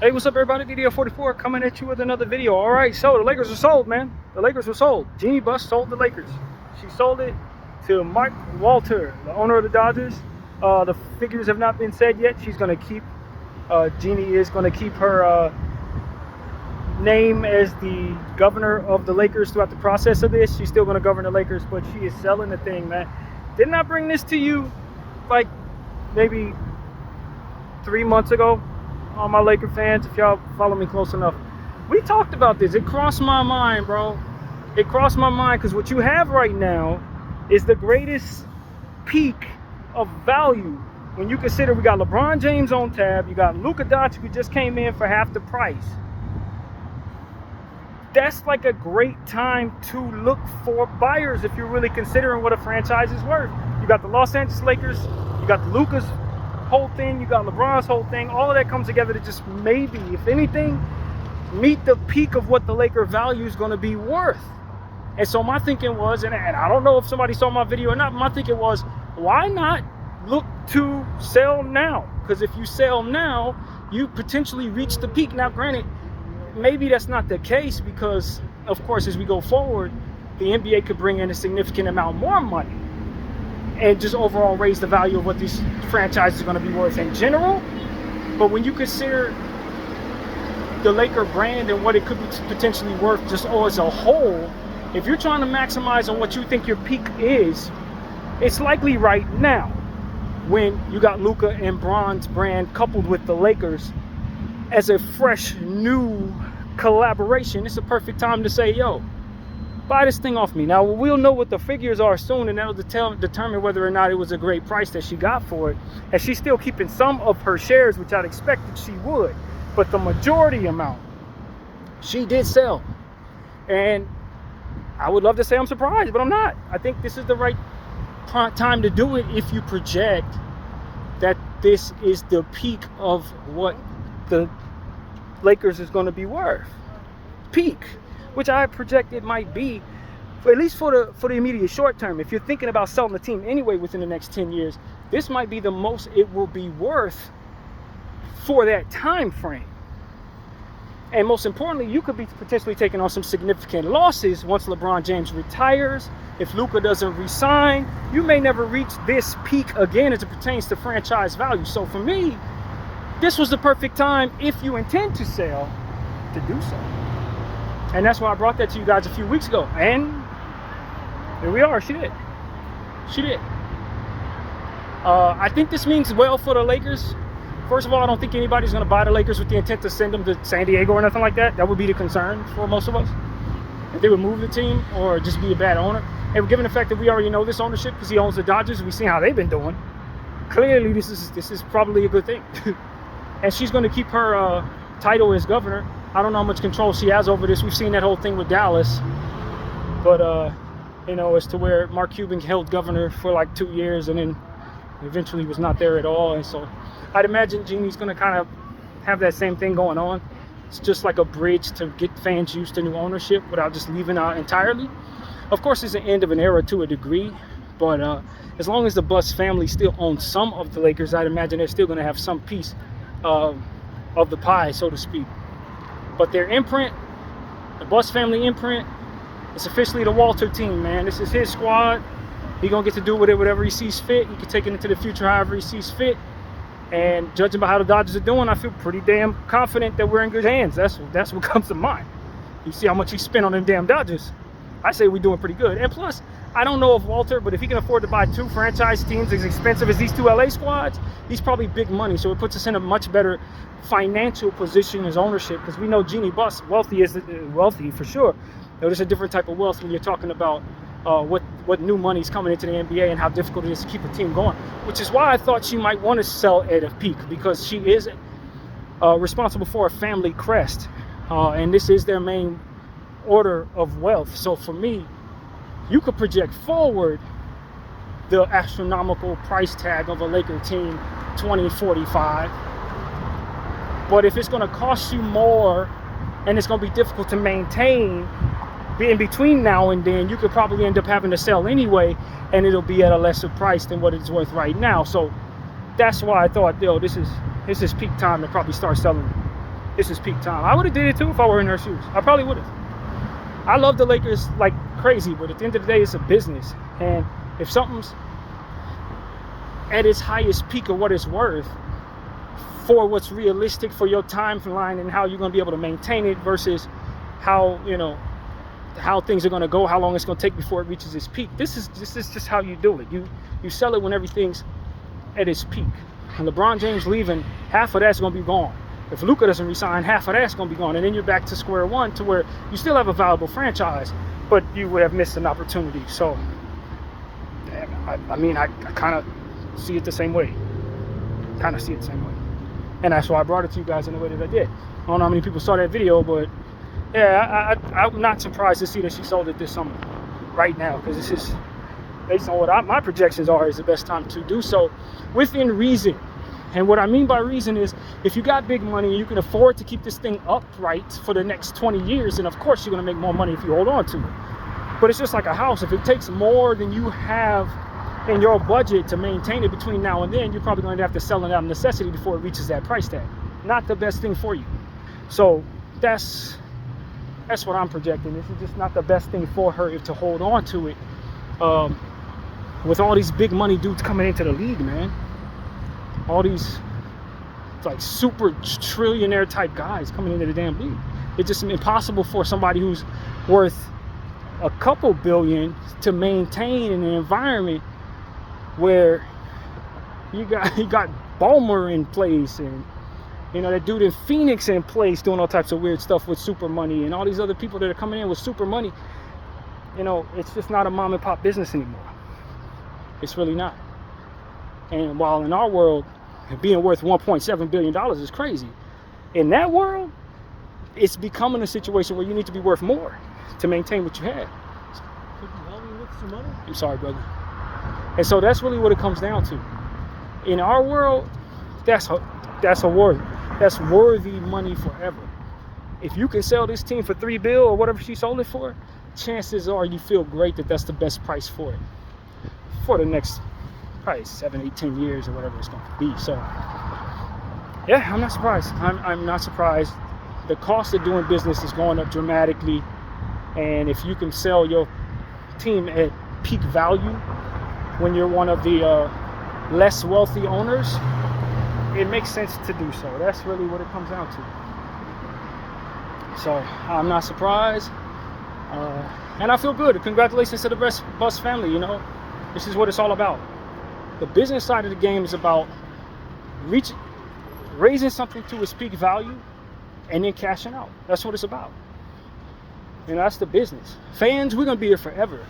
Hey, what's up, everybody? DDO44 coming at you with another video. All right, so the Lakers are sold, man. The Lakers were sold. Jeanie Buss sold the Lakers. She sold it to Mike Walter, the owner of the Dodgers. The figures have not been said yet. She's going to keep, Jeanie is going to keep her name as the governor of the Lakers throughout the process of this. She's still going to govern the Lakers, but she is selling the thing, man. Didn't I bring this to you like maybe 3 months ago? All my Laker fans, if y'all follow me close enough, we talked about this. It crossed my mind, bro. It crossed my mind because what you have right now is the greatest peak of value when you consider we got LeBron James on tab, you got Luka Doncic who just came in for half the price. That's like a great time to look for buyers if you're really considering what a franchise is worth. You got the Los Angeles Lakers, you got the Luka's whole thing, you got LeBron's whole thing. All of that comes together to just maybe, if anything, meet the peak of what the Laker value is going to be worth. And so my thinking was, and I don't know if somebody saw my video or not, my thinking was, why not look to sell now? Because if you sell now, you potentially reach the peak. Now, granted, maybe that's not the case because, of course, as we go forward, the NBA could bring in a significant amount more money and just overall raise the value of what these franchises are going to be worth in general. But when you consider the Laker brand and what it could be potentially worth just as a whole, if you're trying to maximize on what you think your peak is, it's likely right now when you got Luka and Bron's brand coupled with the Lakers as a fresh new collaboration. It's a perfect time to say, yo, buy this thing off me. Now, we'll know what the figures are soon, and that'll determine whether or not it was a great price that she got for it. And she's still keeping some of her shares, which I'd expected she would. But the majority amount, she did sell. And I would love to say I'm surprised, but I'm not. I think this is the right time to do it if you project that this is the peak of what the Lakers is going to be worth. Peak. Which I project it might be, at least for the immediate short term. If you're thinking about selling the team anyway within the next 10 years, this might be the most it will be worth for that time frame. And most importantly, you could be potentially taking on some significant losses once LeBron James retires. If Luka doesn't resign, you may never reach this peak again as it pertains to franchise value. So for me, this was the perfect time, if you intend to sell, to do so. And that's why I brought that to you guys a few weeks ago. And here we are. She did. She did. I think this means well for the Lakers. First of all, I don't think anybody's going to buy the Lakers with the intent to send them to San Diego or nothing like that. That would be the concern for most of us. If they would move the team or just be a bad owner. And given the fact that we already know this ownership because he owns the Dodgers, we've seen how they've been doing. Clearly, this is probably a good thing. And she's going to keep her title as governor. I don't know how much control she has over this. We've seen that whole thing with Dallas. But, you know, as to where Mark Cuban held governor for like 2 years and then eventually was not there at all. And so I'd imagine Jeanie's going to kind of have that same thing going on. It's just like a bridge to get fans used to new ownership without just leaving out entirely. Of course, it's the end of an era to a degree. But as long as the Buss family still owns some of the Lakers, I'd imagine they're still going to have some piece of the pie, so to speak. But their imprint, the Buss family imprint, it's officially the Walter team, man. This is his squad. He's going to get to do with it whatever he sees fit. He can take it into the future however he sees fit. And judging by how the Dodgers are doing, I feel pretty damn confident that we're in good hands. That's what comes to mind. You see how much he spent on them damn Dodgers. I say we're doing pretty good. And plus, I don't know of Walter, but if he can afford to buy 2 franchise teams as expensive as these 2 LA squads, he's probably big money. So it puts us in a much better financial position as ownership, because we know Jeanie Buss, wealthy for sure. There's a different type of wealth when you're talking about what new money's coming into the NBA and how difficult it is to keep a team going. Which is why I thought she might want to sell at a peak, because she is responsible for a family crest, and this is their main order of wealth. So for me, you could project forward the astronomical price tag of a Laker team 2045. But if it's going to cost you more and it's going to be difficult to maintain in between now and then, you could probably end up having to sell anyway, and it'll be at a lesser price than what it's worth right now. So that's why I thought, yo, this is peak time to probably start selling this is peak time. I would have did it too if I were in her shoes. I probably would have. I love the Lakers like crazy, but at the end of the day, it's a business. And if something's at its highest peak of what it's worth for what's realistic for your timeline and how you're going to be able to maintain it versus how, you know, how things are going to go, how long it's going to take before it reaches its peak. This is just how you do it. You sell it when everything's at its peak. And LeBron James leaving, half of that's going to be gone. If Luka doesn't resign, half of that's going to be gone. And then you're back to square one to where you still have a valuable franchise, but you would have missed an opportunity. So, I mean, I kind of see it the same way. And that's why I brought it to you guys in the way that I did. I don't know how many people saw that video, but yeah, I'm not surprised to see that she sold it this summer, right now, because this is, based on what my projections are, is the best time to do so within reason. And what I mean by reason is, if you got big money and you can afford to keep this thing upright for the next 20 years, then of course you're going to make more money if you hold on to it. But it's just like a house. If it takes more than you have in your budget to maintain it between now and then, you're probably going to have to sell it out of necessity before it reaches that price tag. Not the best thing for you. So that's what I'm projecting. This is just not the best thing for her to hold on to it. With all these big money dudes coming into the league, man. All these like super trillionaire type guys coming into the damn league. It's just impossible for somebody who's worth a couple billion to maintain in an environment where you got Ballmer in place, and you know that dude in Phoenix in place doing all types of weird stuff with super money, and all these other people that are coming in with super money. You know, it's just not a mom and pop business anymore. It's really not. And while in our world, being worth $1.7 billion is crazy, in that world, it's becoming a situation where you need to be worth more to maintain what you have. Could you help me with some money? I'm sorry, brother. And so that's really what it comes down to. In our world, that's worthy money forever. If you can sell this team for $3 billion or whatever she sold it for, chances are you feel great that that's the best price for it for the next probably 7, 8, 10 years or whatever it's going to be. So yeah, I'm not surprised. I'm not surprised. The cost of doing business is going up dramatically, and if you can sell your team at peak value when you're one of the less wealthy owners, it makes sense to do so. That's really what it comes down to. So I'm not surprised, and I feel good. Congratulations to the Buss family. You know, this is what it's all about. The business side of the game is about raising something to its peak value and then cashing out. That's what it's about. You know, that's the business. Fans, we're going to be here forever.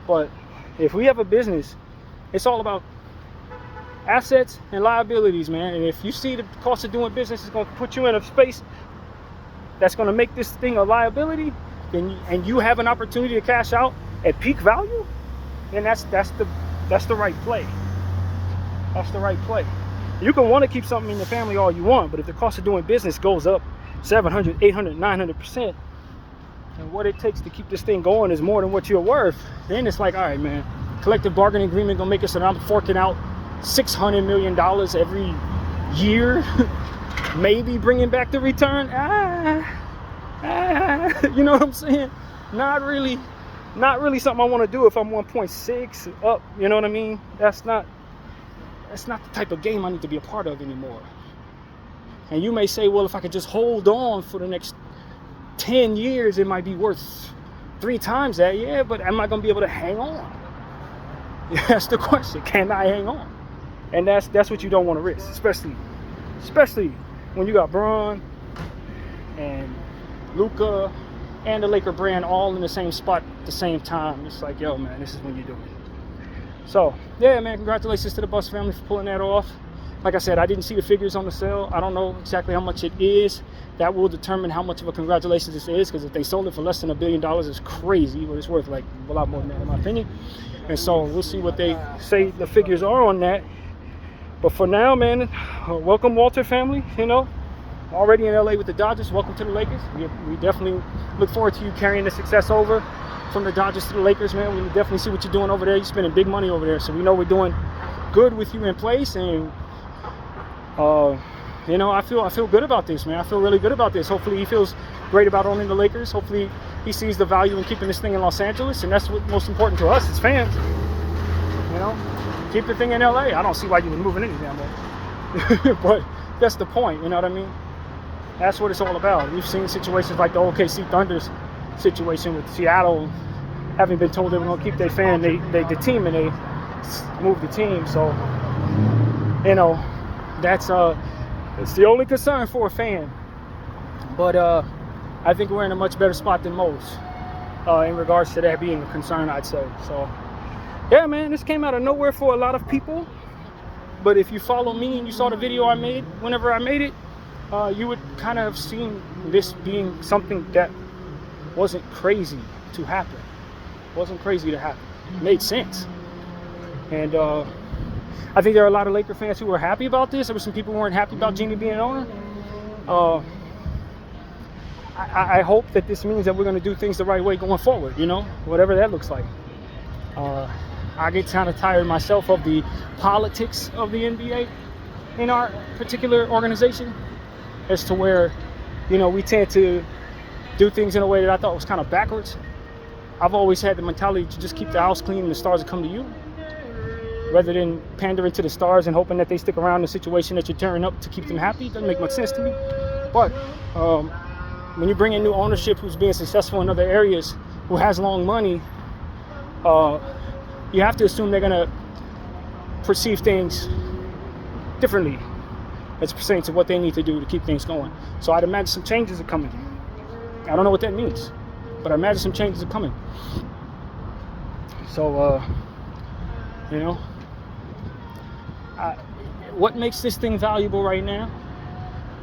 But if we have a business, it's all about assets and liabilities, man. And if you see the cost of doing business is going to put you in a space that's going to make this thing a liability, and you have an opportunity to cash out at peak value, then that's the right play. That's the right play. You can want to keep something in your family all you want, but if the cost of doing business goes up 700, 800, 900%, and what it takes to keep this thing going is more than what you're worth, then it's like, all right, man, collective bargaining agreement gonna make it so that I'm forking out $600 million every year, maybe bringing back the return. You know what I'm saying? Not really something I want to do if I'm 1.6 up. You know what I mean? That's not the type of game I need to be a part of anymore. And you may say, well, if I could just hold on for the next 10 years, it might be worth 3 times that. Yeah, but am I going to be able to hang on? That's the question. Can I hang on? And that's what you don't want to risk, especially when you got Bron and Luka and the Laker brand all in the same spot at the same time. It's like, yo, man, this is when you do it. So, yeah, man, congratulations to the Buss family for pulling that off. Like I said, I didn't see the figures on the sale. I don't know exactly how much it is. That will determine how much of a congratulations this is, because if they sold it for less than $1 billion, it's crazy, but it's worth like a lot more than that in my opinion. And so we'll see what they say the figures are on that. But for now, man, welcome Walter family, you know. Already in LA with the Dodgers, welcome to the Lakers. We definitely look forward to you carrying the success over from the Dodgers to the Lakers, man. We definitely see what you're doing over there. You're spending big money over there, so we know we're doing good with you in place. And you know, I feel good about this, man. I feel really good about this. Hopefully he feels great about owning the Lakers. Hopefully he sees the value in keeping this thing in Los Angeles, and that's what's most important to us as fans. You know, keep the thing in LA. I don't see why you would move it any damn way. But that's the point, you know what I mean? That's what it's all about. We've seen situations like the OKC Thunder's situation with Seattle having been told they were going to keep their fan, the team, and they moved the team. So, you know, that's it's the only concern for a fan. But I think we're in a much better spot than most in regards to that being a concern, I'd say. So, yeah, man, this came out of nowhere for a lot of people. But if you follow me and you saw the video I made, whenever I made it, you would kind of have seen this being something that wasn't crazy to happen. Wasn't crazy to happen. It made sense. And I think there are a lot of Laker fans who were happy about this. There were some people who weren't happy about Jeanie being an owner. I hope that this means that we're going to do things the right way going forward, you know, whatever that looks like. I get kind of tired myself of the politics of the NBA in our particular organization, as to where, you know, we tend to do things in a way that I thought was kind of backwards. I've always had the mentality to just keep the house clean and the stars will come to you, rather than pandering to the stars and hoping that they stick around in the situation that you're tearing up to keep them happy. It doesn't make much sense to me. But when you bring in new ownership who's being successful in other areas, who has long money, you have to assume they're going to perceive things differently as pertains to what they need to do to keep things going. So I'd imagine some changes are coming. I don't know what that means, but I imagine some changes are coming. So, you know, what makes this thing valuable right now,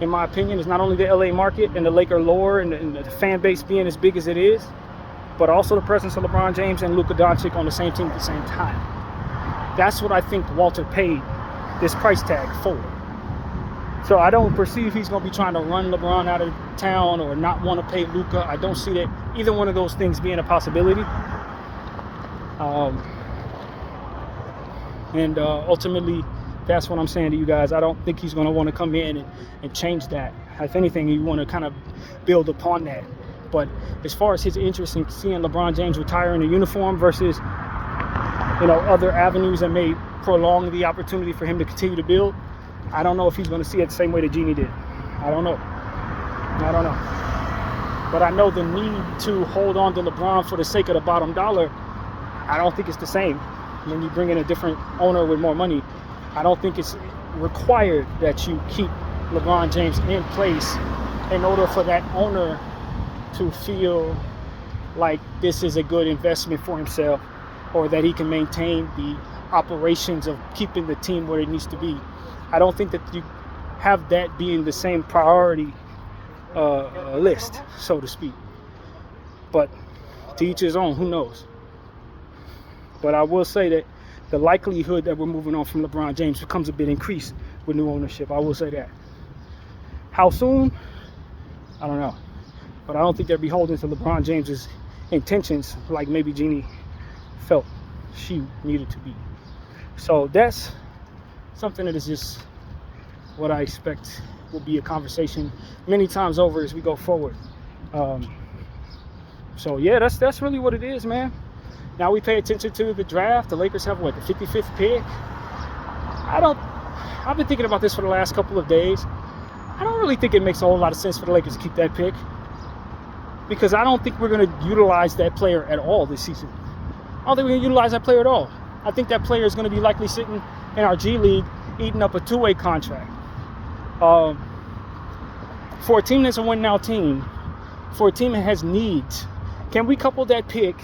in my opinion, is not only the LA market and the Laker lore and the fan base being as big as it is, but also the presence of LeBron James and Luka Doncic on the same team at the same time. That's what I think Walter paid this price tag for. So I don't perceive he's going to be trying to run LeBron out of town or not want to pay Luka. I don't see that either one of those things being a possibility. Ultimately, that's what I'm saying to you guys. I don't think he's going to want to come in and change that. If anything, you want to kind of build upon that. But as far as his interest in seeing LeBron James retire in a uniform versus, you know, other avenues that may prolong the opportunity for him to continue to build, I don't know if he's going to see it the same way that Jeanie did. I don't know. But I know the need to hold on to LeBron for the sake of the bottom dollar, I don't think it's the same when you bring in a different owner with more money. I don't think it's required that you keep LeBron James in place in order for that owner to feel like this is a good investment for himself, or that he can maintain the operations of keeping the team where it needs to be. I don't think that you have that being the same priority list, so to speak. But to each his own, who knows? But I will say that the likelihood that we're moving on from LeBron James becomes a bit increased with new ownership. I will say that. How soon? I don't know. But I don't think they're beholden to LeBron James's intentions like maybe Jeanie felt she needed to be. So that's something that is just what I expect will be a conversation many times over as we go forward. So yeah, that's really what it is, man. Now we pay attention to the draft. The Lakers have what, the 55th pick? I've been thinking about this for the last couple of days. I don't really think it makes a whole lot of sense for the Lakers to keep that pick, because I don't think we're going to utilize that player at all this season. I don't think we're going to utilize that player at all. I think that player is going to be likely sitting in our G League eating up a two-way contract. For a team that's a win-now team, for a team that has needs, can we couple that pick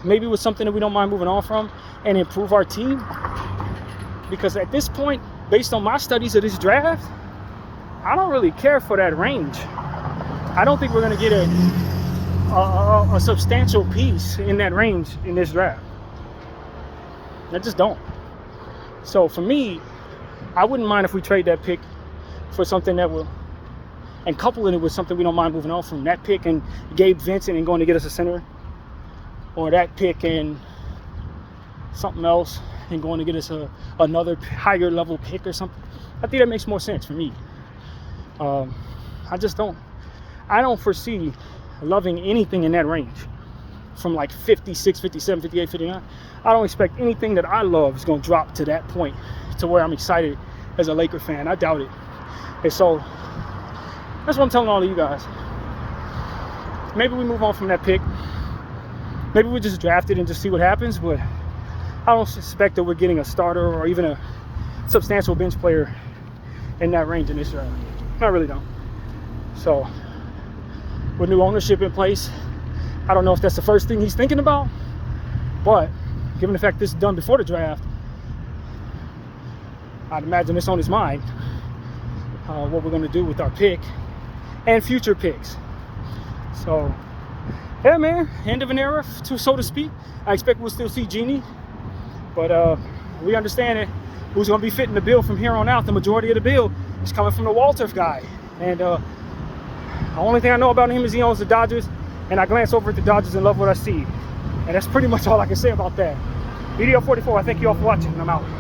maybe with something that we don't mind moving on from and improve our team? Because at this point, based on my studies of this draft, I don't really care for that range. I don't think we're going to get a substantial piece in that range in this draft. I just don't. So for me, I wouldn't mind if we trade that pick for something that will, and coupling it with something we don't mind moving on from. That pick and Gabe Vincent and going to get us a center, or that pick and something else and going to get us another higher level pick or something. I think that makes more sense for me. I don't foresee loving anything in that range from like 56, 57, 58, 59. I don't expect anything that I love is going to drop to that point to where I'm excited as a Laker fan. I doubt it. And so that's what I'm telling all of you guys. Maybe we move on from that pick. Maybe we just draft it and just see what happens, but I don't suspect that we're getting a starter or even a substantial bench player in that range in this draft. I really don't. So with new ownership in place, I don't know if that's the first thing he's thinking about, but given the fact this is done before the draft, I'd imagine it's on his mind, what we're going to do with our pick and future picks. So, yeah, man, end of an era, so to speak. I expect we'll still see Genie, but we understand that who's going to be fitting the bill from here on out. The majority of the bill is coming from the Walter guy, and the only thing I know about him is he owns the Dodgers, and I glance over at the Dodgers and love what I see. And that's pretty much all I can say about that. Video 44, I thank you all for watching, and I'm out.